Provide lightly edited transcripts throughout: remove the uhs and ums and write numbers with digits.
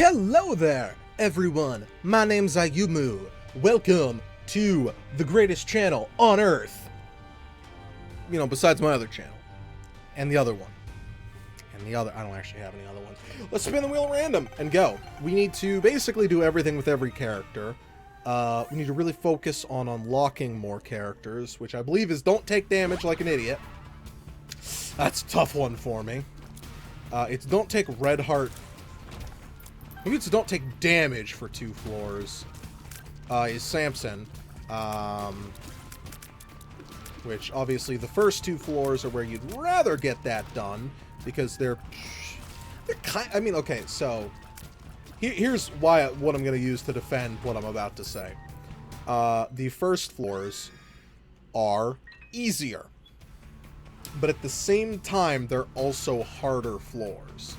Hello there, everyone. My name's Ayumu. Welcome to the greatest channel on Earth. You know, besides my other channel. And the other one. And the other, I don't actually have any other ones. Let's spin the wheel random and go. We need to basically do everything with every character. We need to really focus on unlocking more characters, which I believe is don't take damage like an idiot. That's a tough one for me. It's don't take red heart. Maybe it's don't take damage for 2 floors. Is Samson. Which, obviously, the first 2 floors are where you'd rather get that done. Because they're kind... I mean, okay, so... Here's what I'm going to use to defend what I'm about to say. The first floors are easier. But at the same time, they're also harder floors.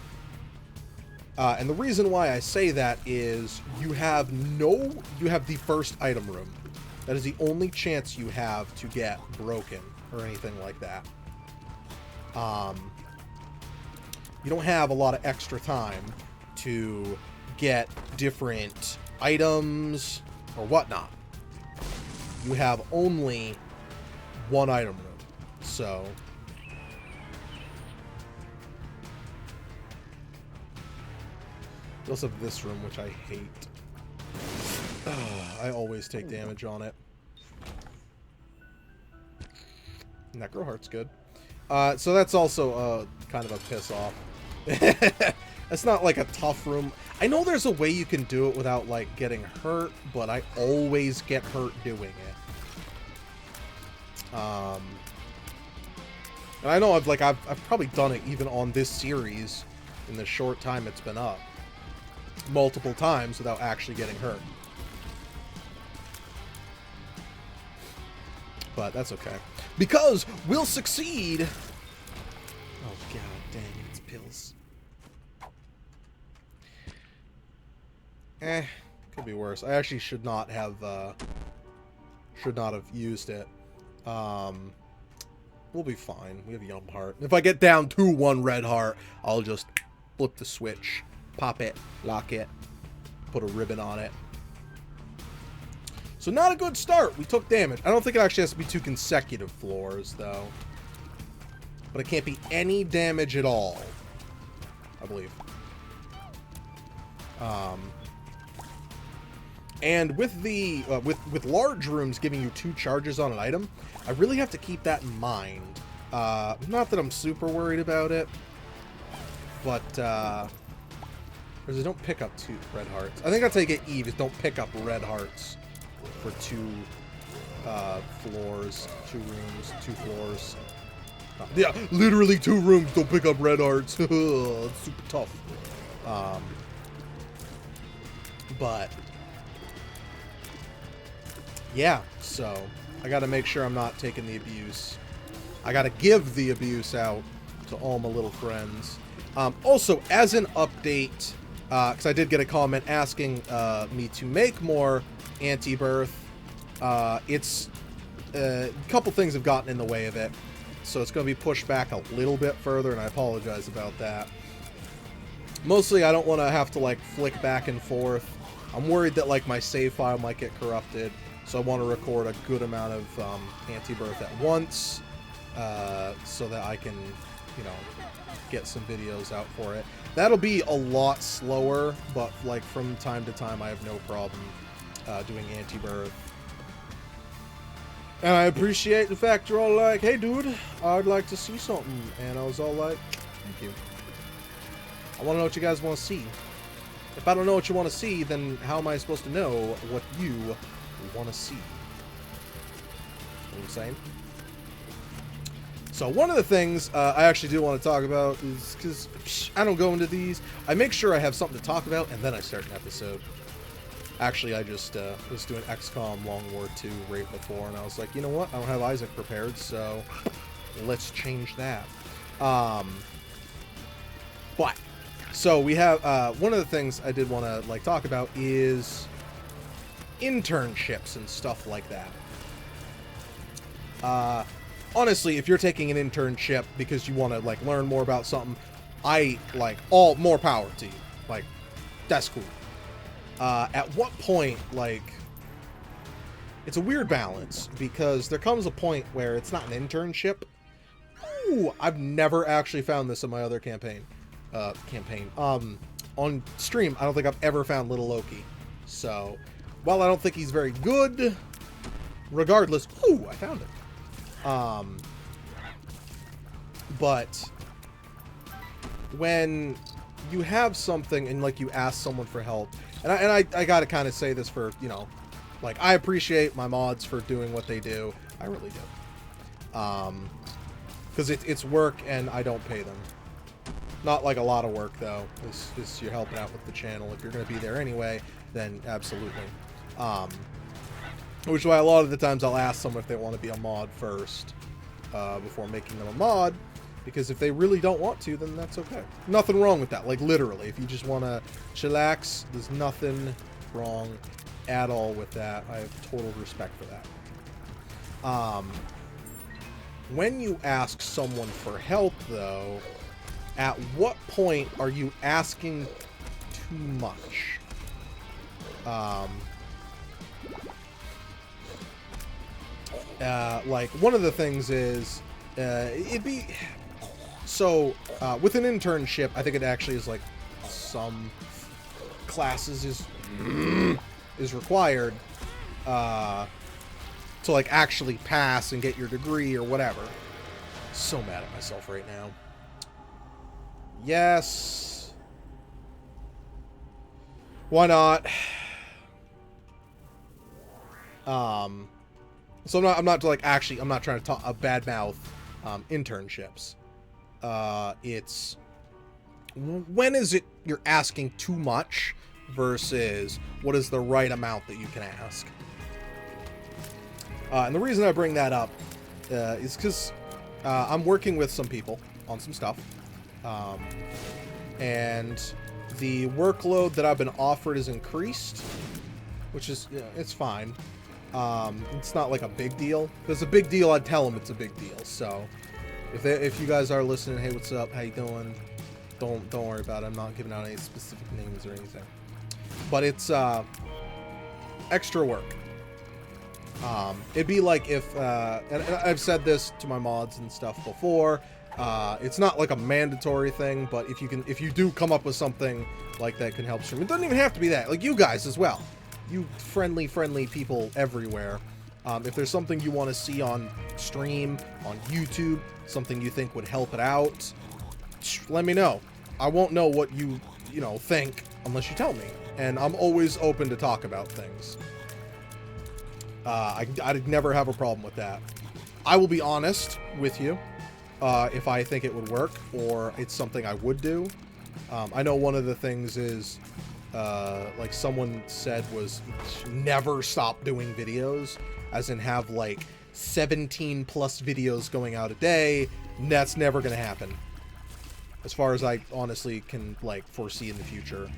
And the reason why I say that is you have the first item room. That is the only chance you have to get broken or anything like that. You don't have a lot of extra time to get different items or whatnot. You have only 1 item room. So... we also have this room, which I hate. I always take damage on it. Necro Heart's good. So that's also kind of a piss off. It's not like a tough room. I know there's a way you can do it without like getting hurt, but I always get hurt doing it. And I know I've probably done it even on this series in the short time it's been up. Multiple times without actually getting hurt. But that's okay. Because we'll succeed! Oh god dang it, it's pills. Could be worse. I actually should not have used it. We'll be fine. We have Yum Heart. If I get down to 1 red heart, I'll just flip the switch. Pop it, lock it, put a ribbon on it. So not a good start. We took damage. I don't think it actually has to be 2 consecutive floors, though. But it can't be any damage at all, I believe. And with the with large rooms giving you 2 charges on an item, I really have to keep that in mind. Not that I'm super worried about it, but because they don't pick up 2 red hearts. I think that's how you get Eve, is don't pick up red hearts for 2 floors, 2 rooms, 2 floors. Yeah, literally 2 rooms, don't pick up red hearts. It's super tough. But yeah, so I gotta make sure I'm not taking the abuse. I gotta give the abuse out to all my little friends. Also, as an update, because I did get a comment asking me to make more Afterbirth. It's a couple things have gotten in the way of it, so it's going to be pushed back a little bit further, and I apologize about that. Mostly, I don't want to have to like flick back and forth. I'm worried that like my save file might get corrupted, so I want to record a good amount of Afterbirth at once, so that I can, you know, get some videos out for it. That'll be a lot slower, but like from time to time I have no problem doing Afterbirth. And I appreciate the fact you're all like, hey dude, I'd like to see something. And I was all like, thank you. I want to know what you guys want to see. If I don't know what you want to see, then how am I supposed to know what you want to see? You know what I'm saying? So one of the things I actually do want to talk about is, because I don't go into these, I make sure I have something to talk about, and then I start an episode. Actually, I just was doing XCOM Long War 2 right before, and I was like, you know what, I don't have Isaac prepared, so let's change that. But, so we have, one of the things I did want to like talk about is internships and stuff like that. Honestly, if you're taking an internship because you want to like learn more about something, I like more power to you. Like, That's cool. At what point, like, it's a weird balance, because there comes a point where it's not an internship. Ooh, I've never actually found this in my other campaign. On stream, I don't think I've ever found Little Loki. So, while I don't think he's very good, regardless, ooh, I found it. But when you have something and, like, you ask someone for help, and I gotta kind of say this for, you know, like, I appreciate my mods for doing what they do. I really do. Because it's work and I don't pay them. Not like a lot of work, though. It's you're helping out with the channel. If you're going to be there anyway, then absolutely. Which is why a lot of the times I'll ask someone if they want to be a mod first before making them a mod. Because if they really don't want to, then that's okay. Nothing wrong with that. Like, literally. If you just want to chillax, there's nothing wrong at all with that. I have total respect for that. When you ask someone for help, though, at what point are you asking too much? Like, one of the things is, it'd be... So, with an internship, I think it actually is, like, some classes is required, to, like, actually pass and get your degree or whatever. So mad at myself right now. Yes. Why not? So I'm not like, actually, I'm not trying to talk a bad mouth internships. It's when is it you're asking too much versus what is the right amount that you can ask. And the reason I bring that up is because I'm working with some people on some stuff. And the workload that I've been offered is increased, which is, it's fine. It's not like a big deal. If it's a big deal, I'd tell them it's a big deal. So if you guys are listening, hey, what's up? How you doing? Don't worry about it. I'm not giving out any specific names or anything. But it's extra work. It'd be like if, and I've said this to my mods and stuff before, it's not like a mandatory thing, but if you do come up with something like that can help stream, it doesn't even have to be that, like you guys as well, you friendly people everywhere. If there's something you want to see on stream, on YouTube, something you think would help it out, let me know. I won't know what you think unless you tell me, and I'm always open to talk about things. I'd never have a problem with that. I will be honest with you if I think it would work or it's something I would do. I know one of the things is, like someone said, was never stop doing videos, as in have like 17 plus videos going out a day. That's never going to happen. As far as I honestly can like foresee in the future.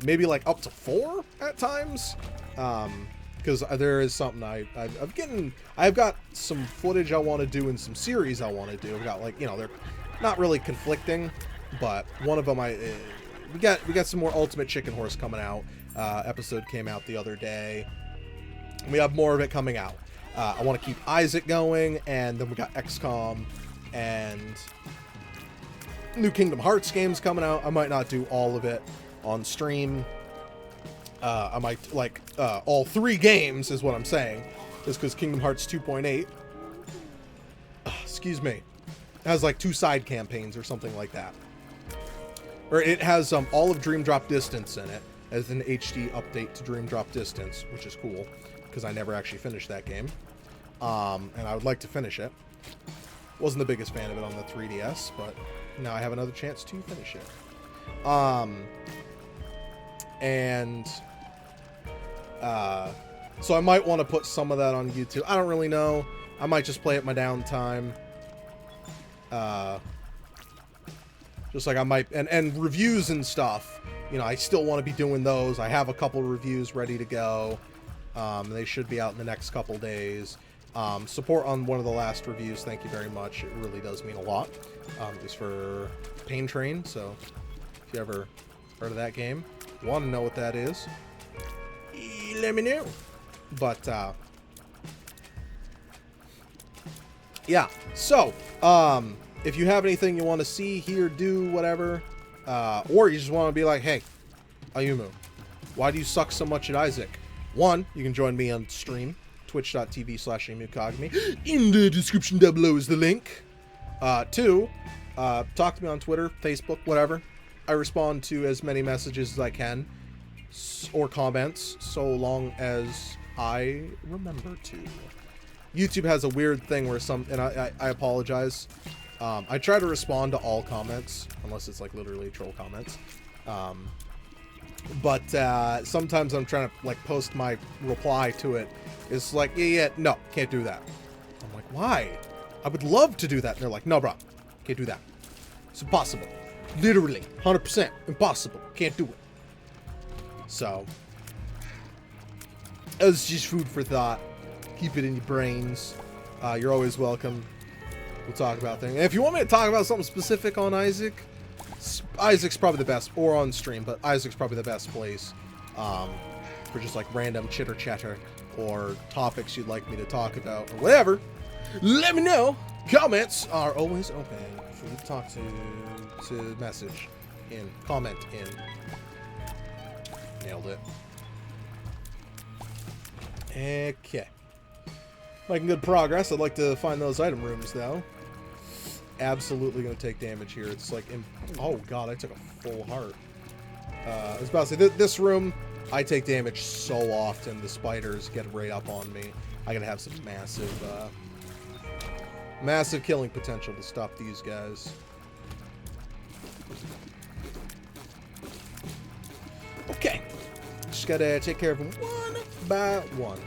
Maybe like up to 4 at times. Because there is something I've got some footage I want to do and some series I want to do. I've got like, they're not really conflicting, but one of them we got some more Ultimate Chicken Horse coming out. Episode came out the other day. We have more of it coming out. I want to keep Isaac going, and then we got XCOM and new Kingdom Hearts games coming out. I might not do all of it on stream. I might, like, all 3 games is what I'm saying. Just because Kingdom Hearts 2.8, excuse me, has like 2 side campaigns or something like that. Or it has all of Dream Drop Distance in it as an HD update to Dream Drop Distance, which is cool because I never actually finished that game. And I would like to finish it. Wasn't the biggest fan of it on the 3DS, but now I have another chance to finish it. So I might want to put some of that on YouTube. I don't really know. I might just play it my downtime. Just like I might, and reviews and stuff, I still want to be doing those. I have a couple reviews ready to go. They should be out in the next couple days. Support on one of the last reviews, thank you very much. It really does mean a lot. It's for Pain Train, so if you ever heard of that game, want to know what that is, let me know. But, yeah. So, if you have anything you want to see, hear, do, whatever, or you just want to be like, hey, Ayumu, why do you suck so much at Isaac? One, you can join me on stream, twitch.tv/Kagami. In the description down below is the link. Two, talk to me on Twitter, Facebook, whatever. I respond to as many messages as I can, or comments, so long as I remember to. YouTube has a weird thing where and I apologize. I try to respond to all comments, unless it's like literally troll comments. But sometimes I'm trying to like post my reply to it. It's like, yeah, no, can't do that. I'm like, why? I would love to do that. And they're like, no, bro, can't do that. It's impossible. Literally, 100% impossible. Can't do it. So, it was just food for thought. Keep it in your brains. You're always welcome. We'll talk about things. And if you want me to talk about something specific on Isaac, Isaac's probably the best, or on stream, but Isaac's probably the best place for just like random chitter chatter or topics you'd like me to talk about or whatever. Let me know. Comments are always open for you to talk to message in, comment in. Nailed it. Okay. Making good progress. I'd like to find those item rooms though. Absolutely going to take damage here. It's like, oh god, I took a full heart. I was about to say, this room, I take damage so often. The spiders get right up on me. I gotta have some massive killing potential to stop these guys. Okay. Just gotta take care of them one by one.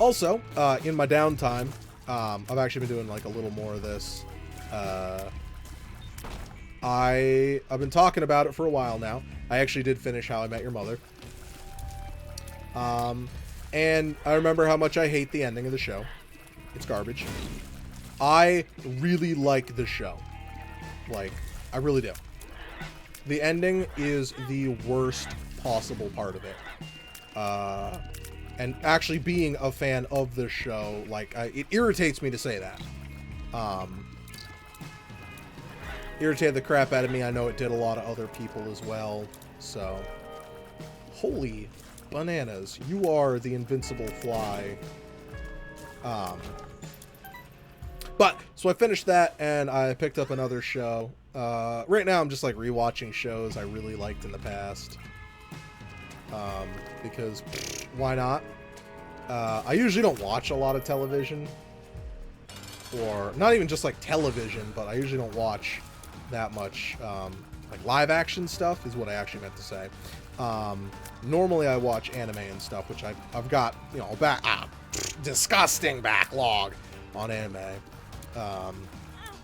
Also, in my downtime, I've actually been doing like a little more of this. I've been talking about it for a while now. I actually did finish How I Met Your Mother. And I remember how much I hate the ending of the show. It's garbage. I really like the show. Like, I really do. The ending is the worst possible part of it. And actually being a fan of the show, like, it irritates me to say that. Irritated the crap out of me. I know it did a lot of other people as well. So, holy bananas. You are the invincible fly. But, so I finished that, and I picked up another show. Right now, I'm just, like, rewatching shows I really liked in the past. Because, why not? I usually don't watch a lot of television. Or, not even just, like, television, but I usually don't watch that much, like, live-action stuff, is what I actually meant to say. Normally I watch anime and stuff, which I've got, you know, disgusting backlog on anime.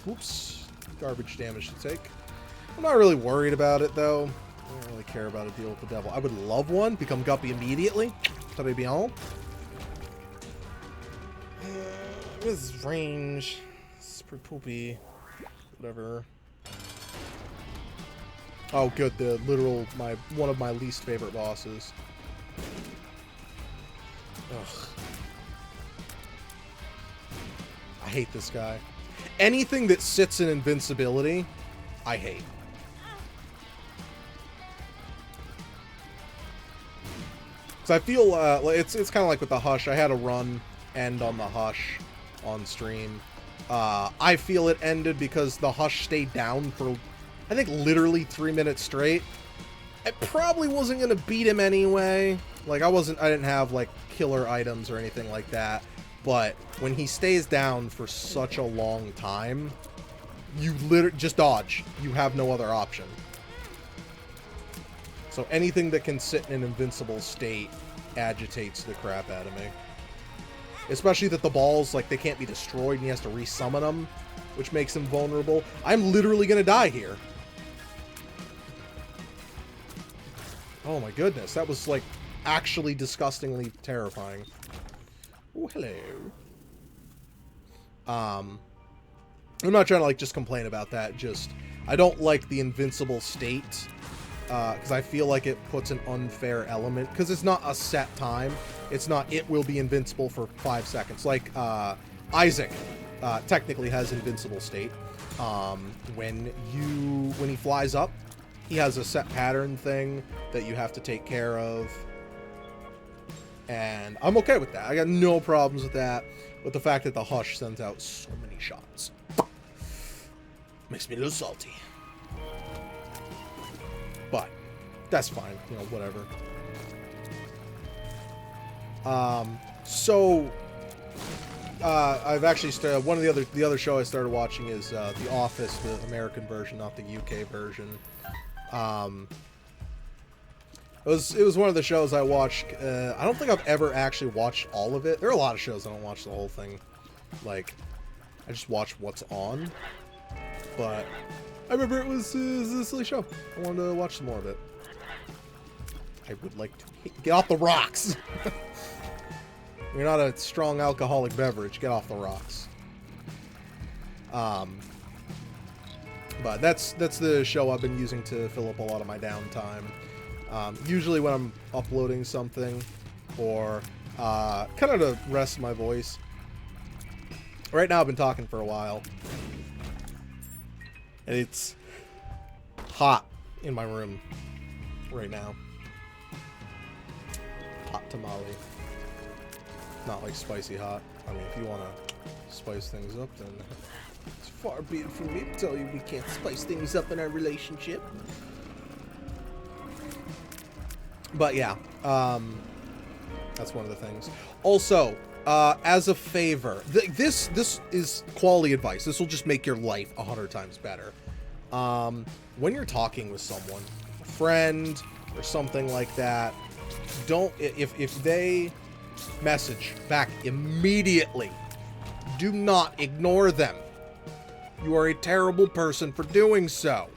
Oops. Garbage damage to take. I'm not really worried about it, though. I don't really care about a deal with the devil. I would love one. Become Guppy immediately. Très bien. This is range. It's pretty poopy. Whatever. Oh, good. The literal, one of my least favorite bosses. Ugh. I hate this guy. Anything that sits in invincibility, I hate. Because I feel, it's kind of like with the Hush. I had a run end on the Hush on stream. I feel it ended because the Hush stayed down for, I think, literally 3 minutes straight. I probably wasn't going to beat him anyway. Like, I didn't have, like, killer items or anything like that. But when he stays down for such a long time, you literally just dodge. You have no other option. So anything that can sit in an invincible state agitates the crap out of me. Especially that the balls, like, they can't be destroyed and he has to resummon them, which makes him vulnerable. I'm literally going to die here. Oh my goodness, that was, like, actually disgustingly terrifying. Oh, hello. I'm not trying to, like, just complain about that, just, I don't like the invincible state because I feel like it puts an unfair element, because it's not a set time. It's not, it will be invincible for 5 seconds. Like, Isaac technically has invincible state. When he flies up, he has a set pattern thing that you have to take care of. And I'm okay with that. I got no problems with that. But the fact that the Hush sends out so many shots makes me a little salty. But that's fine, you know, whatever. I've actually started, one of the other show I started watching is The Office, the American version, not the UK version. It was one of the shows I watched. I don't think I've ever actually watched all of it. There are a lot of shows I don't watch the whole thing. Like, I just watch what's on. But I remember it was a silly show. I wanted to watch some more of it. I would like to get off the rocks. You're not a strong alcoholic beverage. Get off the rocks. But that's the show I've been using to fill up a lot of my downtime. Usually when I'm uploading something, or kind of to rest my voice. Right now I've been talking for a while, and it's hot in my room right now. Hot tamale. Not like spicy hot. I mean, if you want to spice things up, then it's far be it from me to tell you we can't spice things up in our relationship. But yeah, that's one of the things. Also, as a favor, this is quality advice. This will just make your life 100 times better. When you're talking with someone, a friend or something like that, don't, if they message back immediately, do not ignore them. You are a terrible person for doing so.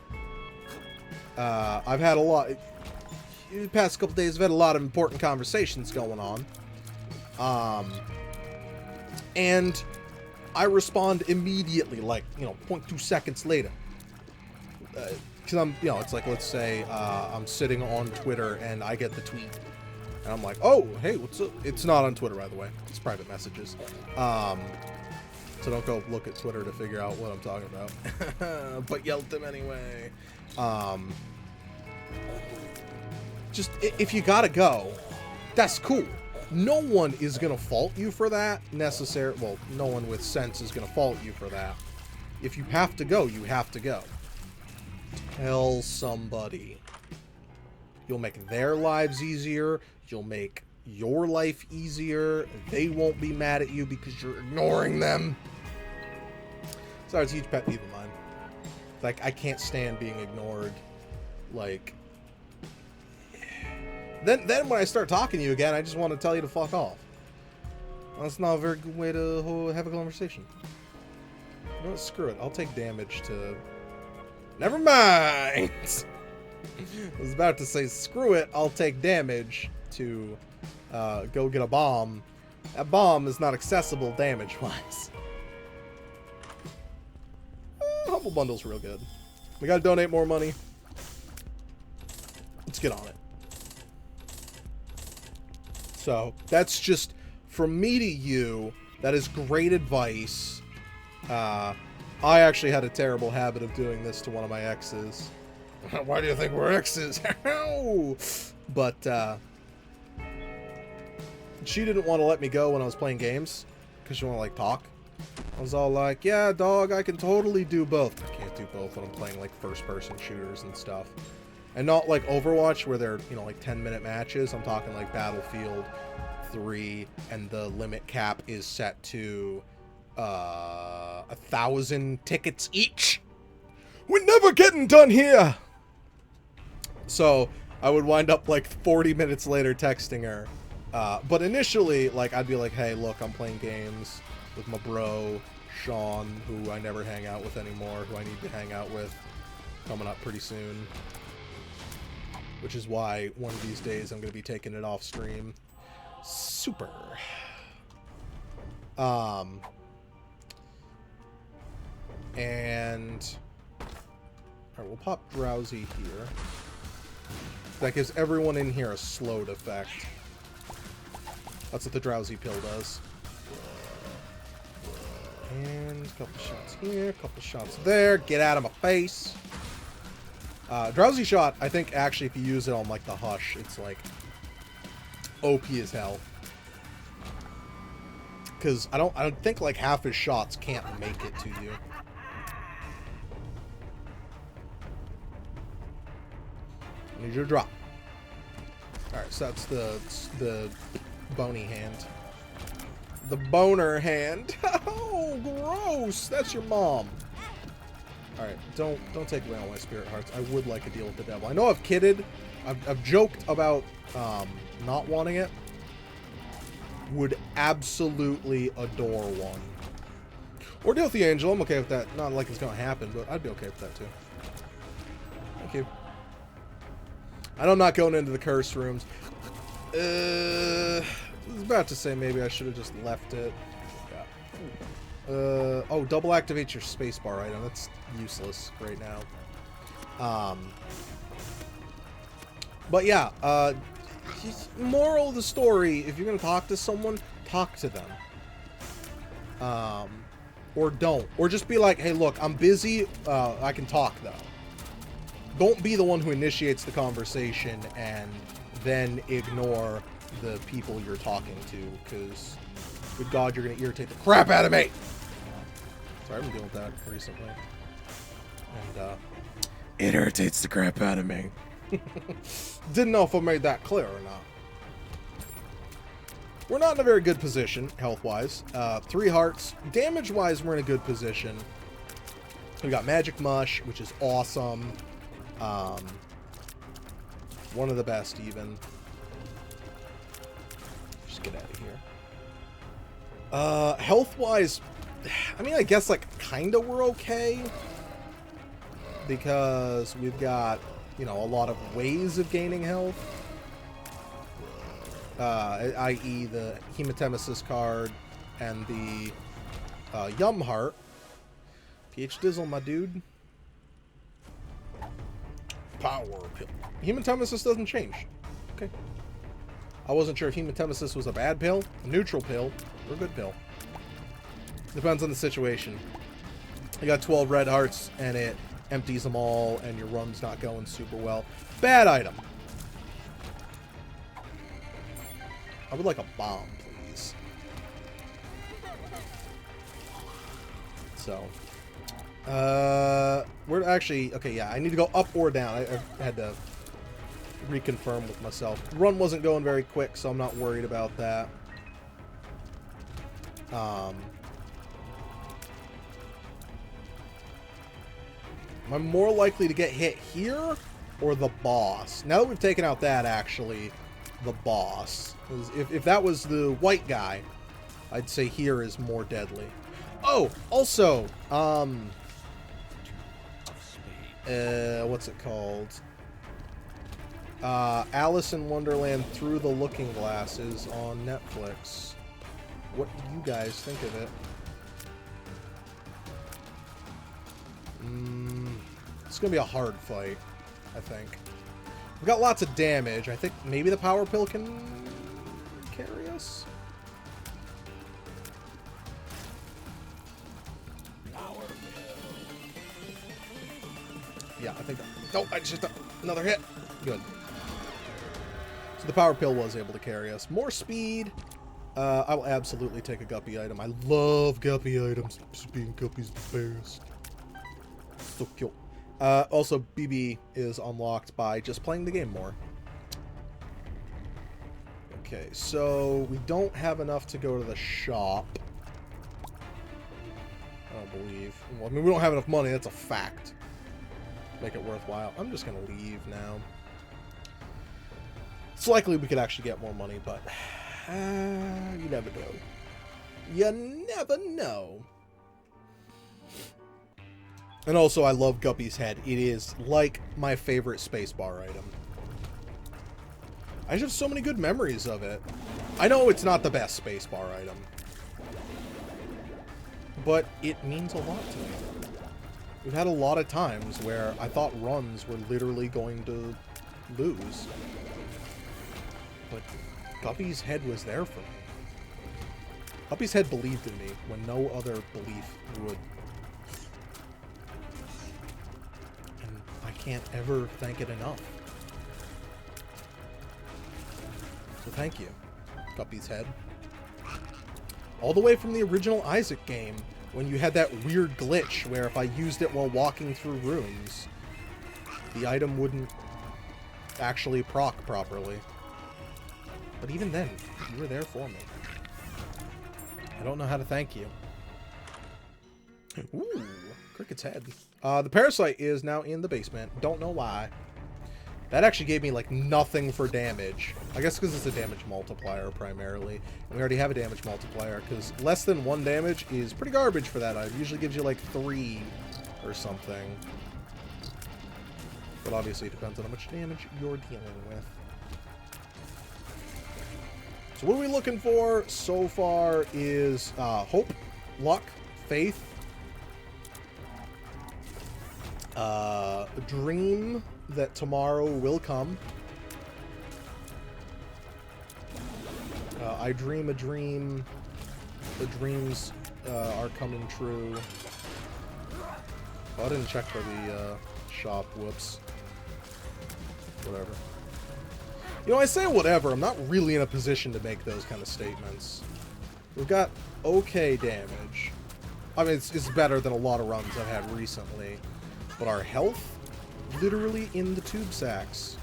I've had a lot, the past couple days, I've had a lot of important conversations going on. And I respond immediately, like, 0.2 seconds later. Because I'm, it's like, let's say, I'm sitting on Twitter and I get the tweet. And I'm like, oh, hey, what's up? It's not on Twitter, by the way. It's private messages. So don't go look at Twitter to figure out what I'm talking about. But yelled them anyway. Just, if you gotta go, that's cool. No one is gonna fault you for that, necessarily. Well, no one with sense is gonna fault you for that. If you have to go, you have to go. Tell somebody. You'll make their lives easier. You'll make your life easier. They won't be mad at you because you're ignoring them. Sorry, it's a huge pet peeve of mine. Like, I can't stand being ignored. Like, then when I start talking to you again, I just want to tell you to fuck off. That's not a very good way to have a conversation. You know what? Screw it. I'll take damage to... Never mind! I was about to say, screw it, I'll take damage to go get a bomb. That bomb is not accessible damage-wise. Humble Bundle's real good. We gotta donate more money. Let's get on it. So, that's just, from me to you, that is great advice. I actually had a terrible habit of doing this to one of my exes. Why do you think we're exes? But, she didn't want to let me go when I was playing games, because she wanted to, like, talk. I was all like, yeah, dog, I can totally do both. I can't do both when I'm playing, like, first-person shooters and stuff. And not like Overwatch, where they're, like 10-minute matches. I'm talking like Battlefield 3, and the limit cap is set to 1,000 tickets each. We're never getting done here. So I would wind up like 40 minutes later texting her. But initially, like, I'd be like, hey, look, I'm playing games with my bro, Sean, who I never hang out with anymore, who I need to hang out with coming up pretty soon. Which is why one of these days I'm going to be taking it off stream. Super. And... Alright, we'll pop Drowsy here. That gives everyone in here a slowed effect. That's what the drowsy pill does. And a couple shots here, a couple shots there. Get out of my face. Drowsy shot, I think actually if you use it on like the hush, it's like OP as hell. Because I don't think like half his shots can't make it to you. Need you to drop. Alright, so that's the bony hand. The boner hand. Oh, gross! That's your mom. Alright, don't take away all my spirit hearts. I would like a deal with the devil. I know I've kidded. I've joked about not wanting it. Would absolutely adore one. Or deal with the angel. I'm okay with that. Not like it's gonna happen, but I'd be okay with that too. Thank you. I know I'm not going into the curse rooms. I was about to say maybe I should have just left it. Yeah. Oh, double activate your spacebar item. That's useless right now. But yeah, moral of the story, if you're going to talk to someone, talk to them. Or don't. Or just be like, hey, look, I'm busy. I can talk, though. Don't be the one who initiates the conversation and then ignore the people you're talking to, because, good God, you're going to irritate the crap out of me! Sorry, I've been dealing with that recently. And, it irritates the crap out of me. Didn't know if I made that clear or not. We're not in a very good position, health-wise. 3 hearts. Damage-wise, we're in a good position. We got Magic Mush, which is awesome. One of the best, even. Just get out of here. Health-wise, I mean, I guess, like, kinda we're okay. Because we've got, you know, a lot of ways of gaining health. I.e. the Hematemesis card and the Yum Heart. PH Dizzle, my dude. Power pill. Hematemesis doesn't change. Okay. I wasn't sure if Hematemesis was a bad pill, a neutral pill, or a good pill. Depends on the situation. You got 12 red hearts, and it empties them all, and your run's not going super well. Bad item. I would like a bomb, please. So, we're actually, okay, yeah, I need to go up or down. I had to reconfirm with myself. Run wasn't going very quick, so I'm not worried about that. Am I more likely to get hit here or the boss? Now that we've taken out that, actually, the boss. If that was the white guy, I'd say here is more deadly. Oh, also, what's it called? Alice in Wonderland Through the Looking Glass is on Netflix. What do you guys think of it? It's gonna be a hard fight, I think. We've got lots of damage. I think maybe the power pill can carry us. Yeah, I think. Oh, I just another hit. Good. So the power pill was able to carry us. More speed. I will absolutely take a guppy item. I love guppy items. Being guppy's the best. So cute. Also, BB is unlocked by just playing the game more. Okay, so we don't have enough to go to the shop. I don't believe. Well, I mean, we don't have enough money. That's a fact. Make it worthwhile. I'm just going to leave now. It's likely we could actually get more money, but you never know. You never know. And also, I love Guppy's head. It is, like, my favorite spacebar item. I just have so many good memories of it. I know it's not the best spacebar item. But it means a lot to me. We've had a lot of times where I thought runs were literally going to lose. But Guppy's head was there for me. Guppy's head believed in me when no other belief would. And I can't ever thank it enough. So thank you, Guppy's head. All the way from the original Isaac game, when you had that weird glitch where if I used it while walking through rooms, the item wouldn't actually proc properly. But even then, you were there for me. I don't know how to thank you. Ooh, Cricket's head. The parasite is now in the basement. Don't know why. That actually gave me, like, nothing for damage. I guess because it's a damage multiplier, primarily. And we already have a damage multiplier, because less than 1 damage is pretty garbage for that item. It usually gives you, like, 3 or something. But obviously it depends on how much damage you're dealing with. So what are we looking for so far is hope, luck, faith, a dream that tomorrow will come. I dream a dream. The dreams are coming true. Oh, I didn't check for the shop. Whoops. Whatever. You know, I say whatever. I'm not really in a position to make those kind of statements. We've got okay damage. I mean, it's better than a lot of runs I've had recently. But our health? Literally in the tube sacks.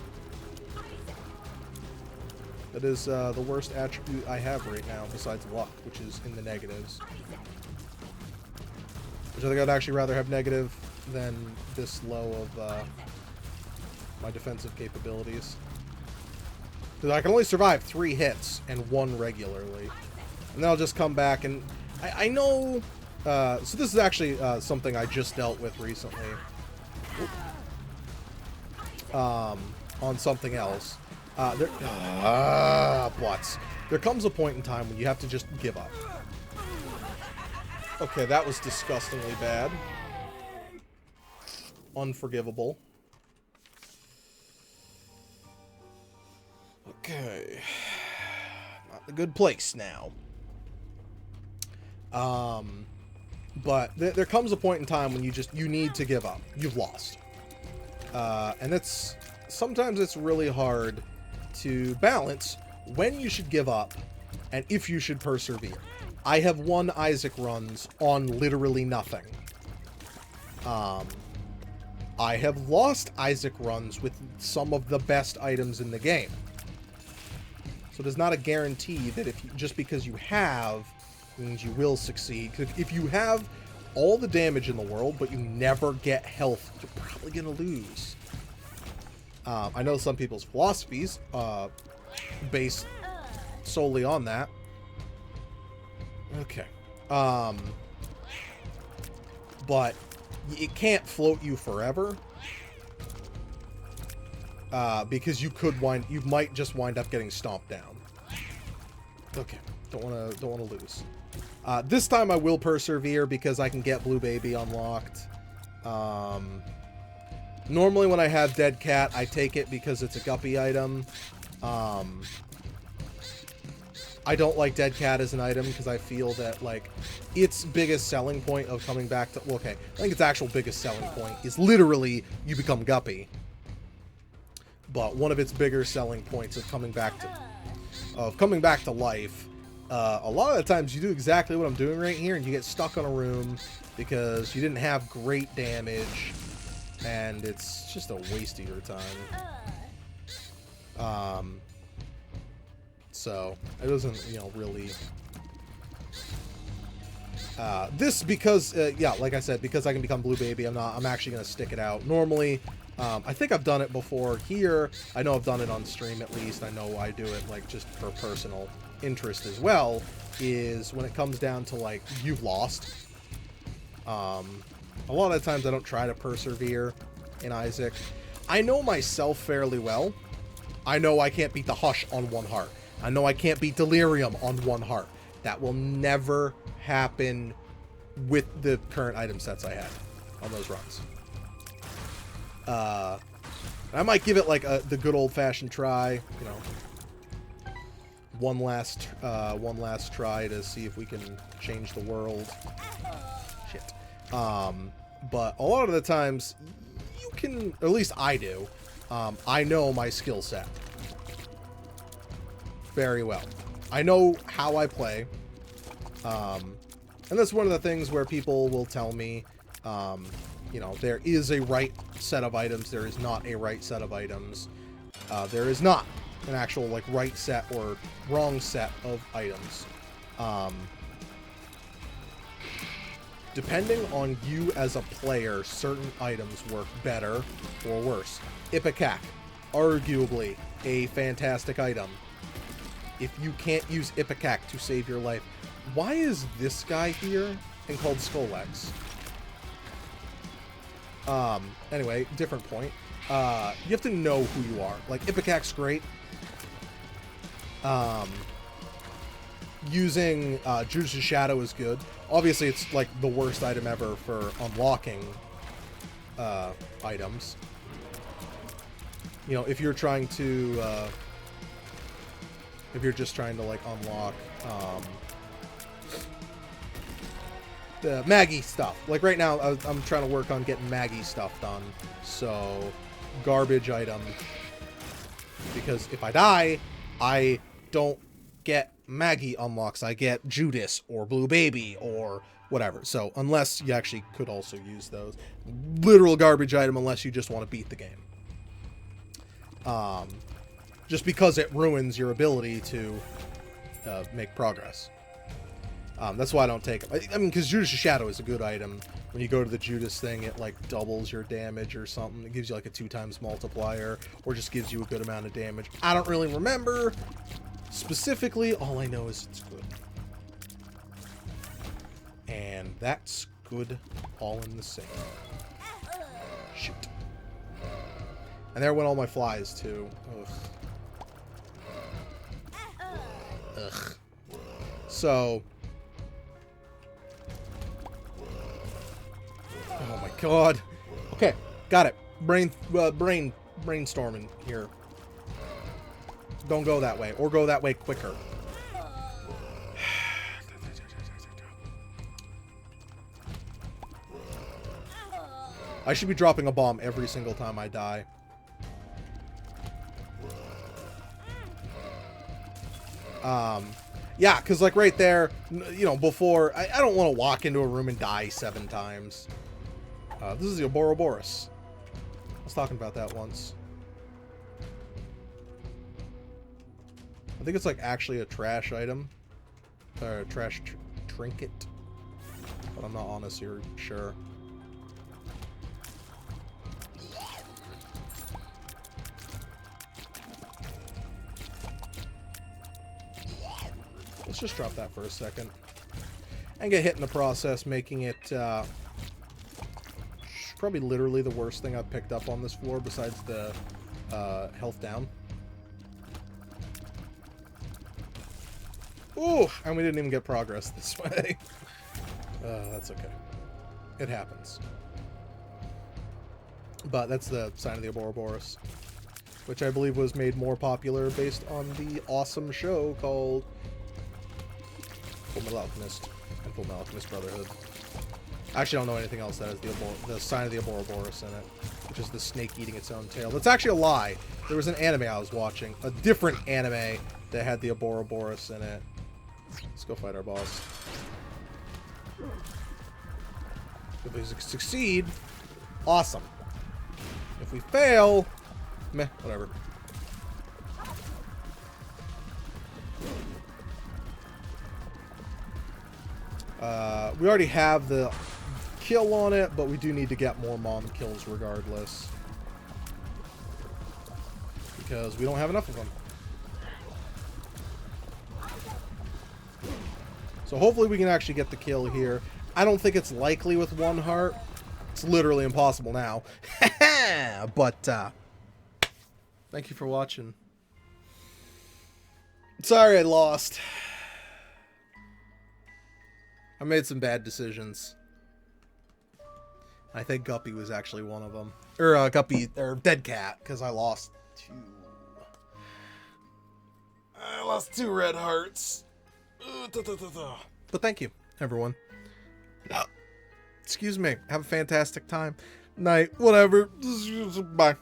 That is the worst attribute I have right now, besides luck, which is in the negatives. Which I think I'd actually rather have negative than this low of my defensive capabilities. Because I can only survive 3 hits and 1 regularly. And then I'll just come back and... I know... so this is actually something I just dealt with recently. On something else. Butts. There comes a point in time when you have to just give up. Okay, that was disgustingly bad. Unforgivable. Okay. Not in a good place now. But there comes a point in time when you need to give up. You've lost. And sometimes it's really hard to balance when you should give up and if you should persevere. I have won Isaac runs on literally nothing. I have lost Isaac runs with some of the best items in the game. So there's not a guarantee that just because you have means you will succeed. If you have all the damage in the world, but you never get health, you're probably going to lose. I know some people's philosophies based solely on that. Okay. But it can't float you forever. Because you might just wind up getting stomped down. Okay. Don't wanna lose. This time I will persevere because I can get Blue Baby unlocked. Normally when I have Dead Cat, I take it because it's a Guppy item. I don't like Dead Cat as an item because I feel that, like, its biggest selling point of coming back to... Well, okay, I think its actual biggest selling point is literally you become Guppy. But one of its bigger selling points of coming back to life, a lot of the times you do exactly what I'm doing right here and you get stuck on a room because you didn't have great damage and it's just a waste of your time. So it doesn't, really. This because, yeah, like I said, because I can become Blue Baby, I'm actually gonna stick it out. Normally, I think I've done it before here. I know I've done it on stream at least. I know I do it like just for personal interest as well. Is when it comes down to like you've lost. A lot of times I don't try to persevere in Isaac. I know myself fairly well. I know I can't beat the Hush on 1 heart. I know I can't beat Delirium on 1 heart. That will never happen with the current item sets I have on those runs. I might give it like the good old-fashioned try, you know, one last try to see if we can change the world. Shit. But a lot of the times, you can, or at least I do, I know my skill set very well. I know how I play, and that's one of the things where people will tell me, you know, there is a right set of items, there is not a right set of items. There is not an actual, like, right set or wrong set of items. Depending on you as a player, certain items work better or worse. Ipecac, arguably a fantastic item. If you can't use Ipecac to save your life, why is this guy here and called Skolex? Anyway, different point. You have to know who you are. Like, Ipecac's great. Using Judas' Shadow is good. Obviously, it's like the worst item ever for unlocking items. You know, if you're trying to, if you're just trying to, like, unlock the Maggie stuff. Like, right now, I'm trying to work on getting Maggie stuff done. So, garbage item. Because if I die, I don't get Maggie unlocks. I get Judas or Blue Baby or whatever. So, unless you actually could also use those. Literal garbage item unless you just want to beat the game. Just because it ruins your ability to make progress. That's why I don't take it. I mean, because Judas' Shadow is a good item. When you go to the Judas thing, it, like, doubles your damage or something. It gives you, like, a 2x multiplier, or just gives you a good amount of damage. I don't really remember specifically. All I know is it's good. And that's good all in the same. Shoot. And there went all my flies, too. Ugh. Ugh. So... oh my god. Okay, got it. Brainstorming here. Don't go that way, or go that way quicker. I should be dropping a bomb every single time I die. Yeah, because, like, right there, you know, before... I don't want to walk into a room and die 7 times. This is the Ouroboros. I was talking about that once. I think it's, like, actually a trash item. Or a trash trinket. But I'm not honestly sure. Let's just drop that for a second. And get hit in the process, making it... probably literally the worst thing I've picked up on this floor besides the health down. Ooh, and we didn't even get progress this way. That's okay. It happens. But that's the sign of the Ouroboros, which I believe was made more popular based on the awesome show called Fullmetal Alchemist and Fullmetal Alchemist Brotherhood. I actually don't know anything else that has the sign of the Ouroboros in it, which is the snake eating its own tail. That's actually a lie. There was an anime I was watching, a different anime that had the Ouroboros in it. Let's go fight our boss. If we succeed, awesome. If we fail, meh, whatever. We already have the kill on it, but we do need to get more mom kills regardless. Because we don't have enough of them. So hopefully we can actually get the kill here. I don't think it's likely with 1 heart. It's literally impossible now. But, thank you for watching. Sorry I lost. I made some bad decisions. I think Guppy was actually one of them. Or Guppy, or Dead Cat, because I lost 2. I lost 2 red hearts. But thank you, everyone. Excuse me. Have a fantastic time. Night. Whatever. Bye.